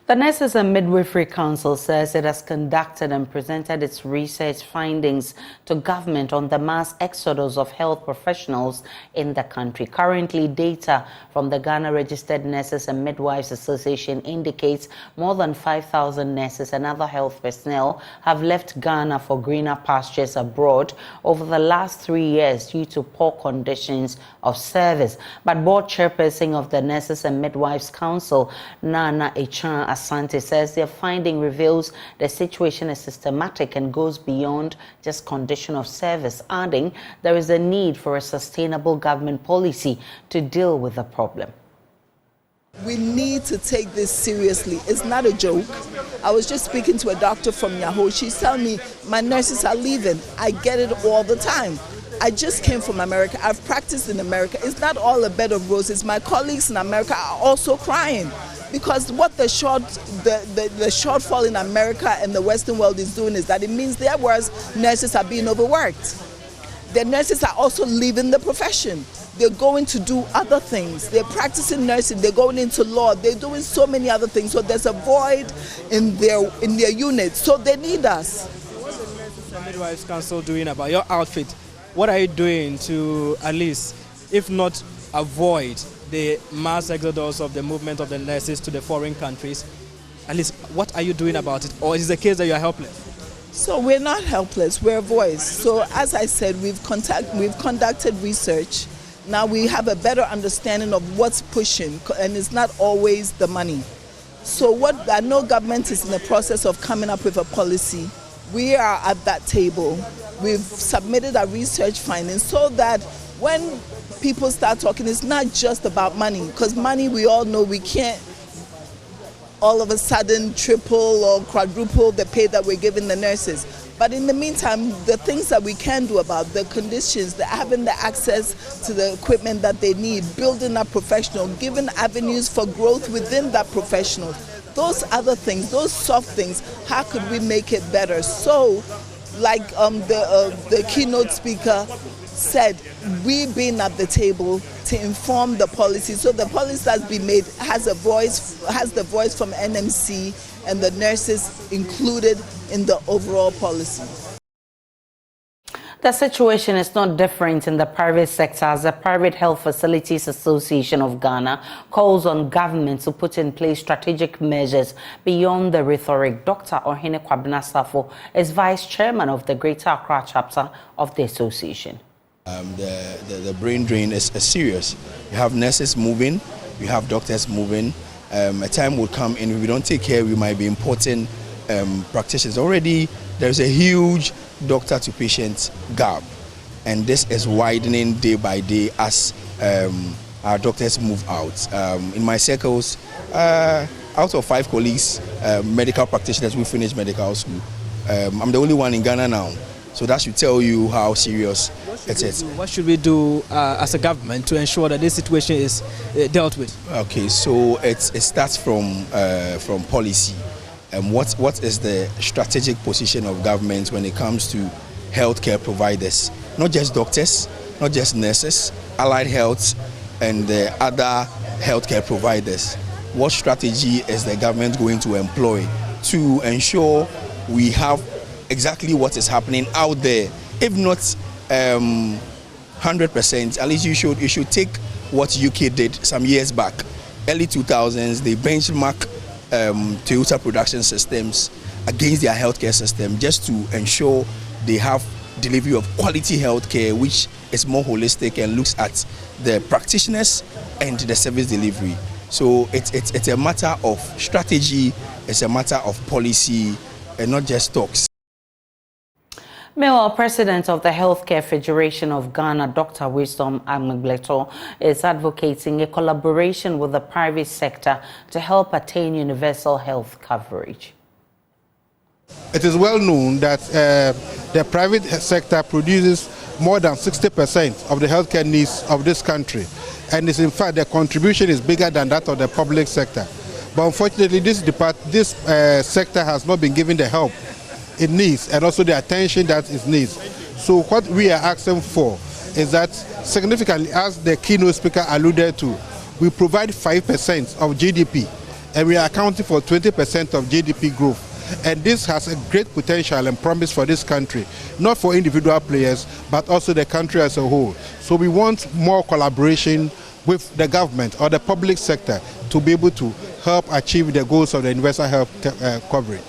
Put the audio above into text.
The Nurses and Midwifery Council says it has conducted and presented its research findings to government on the mass exodus of health professionals in the country. Currently, data from the Ghana Registered Nurses and Midwives Association indicates more than 5,000 nurses and other health personnel have left Ghana for greener pastures abroad over the last 3 years due to poor conditions of service. But board chairperson of the Nurses and Midwives Council, Nana Echan Asante, says their finding reveals the situation is systematic and goes beyond just condition of service, adding there is a need for a sustainable government policy to deal with the problem. We need to take this seriously. It's not a joke. I was just speaking to a doctor from Yahoo. She's telling me my nurses are leaving. I get it all the time. I just came from America. I've practiced in America. It's not all a bed of roses. My colleagues in America are also crying because what the shortfall in America and the Western world is doing is that it means their nurses are being overworked. The nurses are also leaving the profession. They're going to do other things. They're practicing nursing. They're going into law. They're doing so many other things. So there's a void in their units. So they need us. What's the Nurses and Midwives Council doing about your outfit? What are you doing to at least, if not avoid the mass exodus of the movement of the nurses to the foreign countries? At least, what are you doing about it? Or is it the case that you are helpless? So we're not helpless. We're a voice. So as I said, we've conducted research. Now we have a better understanding of what's pushing, and it's not always the money. So what I know government is in the process of coming up with a policy. We are at that table. We've submitted our research findings so that when people start talking, it's not just about money, because money, we all know we can't all of a sudden triple or quadruple the pay that we're giving the nurses. But in the meantime, the things that we can do about the conditions, having the access to the equipment that they need, building up professional, giving avenues for growth within that professional. Those other things, those soft things, how could we make it better? So, like the keynote speaker said, we being at the table to inform the policy. So the policy that's been made has the voice from NMC and the nurses included in the overall policy. The situation is not different in the private sector as the Private Health Facilities Association of Ghana calls on government to put in place strategic measures beyond the rhetoric. Dr. Ohene Kwabena Safo is vice chairman of the Greater Accra chapter of the association. The brain drain is serious. You have nurses moving, you have doctors moving. A time will come, and if we don't take care, we might be importing practitioners. Already, there's a huge doctor to patient gap, and this is widening day by day as our doctors move out. In my circles, out of 5 colleagues, medical practitioners who finished medical school, I'm the only one in Ghana now. So that should tell you how serious it is. What should we do as a government to ensure that this situation is dealt with? Okay, so it starts from policy. What is the strategic position of government when it comes to healthcare providers? Not just doctors, not just nurses, allied health, and the other healthcare providers. What strategy is the government going to employ to ensure we have exactly what is happening out there? If not 100%, at least you should take what UK did some years back. Early 2000s, they benchmark Toyota production systems against their healthcare system just to ensure they have delivery of quality healthcare, which is more holistic and looks at the practitioners and the service delivery. So it's a matter of strategy, it's a matter of policy, and not just talks. Meanwhile, President of the Healthcare Federation of Ghana, Dr. Wisdom Amagleto, is advocating a collaboration with the private sector to help attain universal health coverage. It is well known that the private sector produces more than 60% of the healthcare needs of this country, and in fact their contribution is bigger than that of the public sector. But unfortunately, this sector has not been given the help it needs and also the attention that it needs. So what we are asking for is that significantly, as the keynote speaker alluded to, we provide 5% of GDP and we are accounting for 20% of GDP growth. And this has a great potential and promise for this country, not for individual players, but also the country as a whole. So we want more collaboration with the government or the public sector to be able to help achieve the goals of the universal health coverage.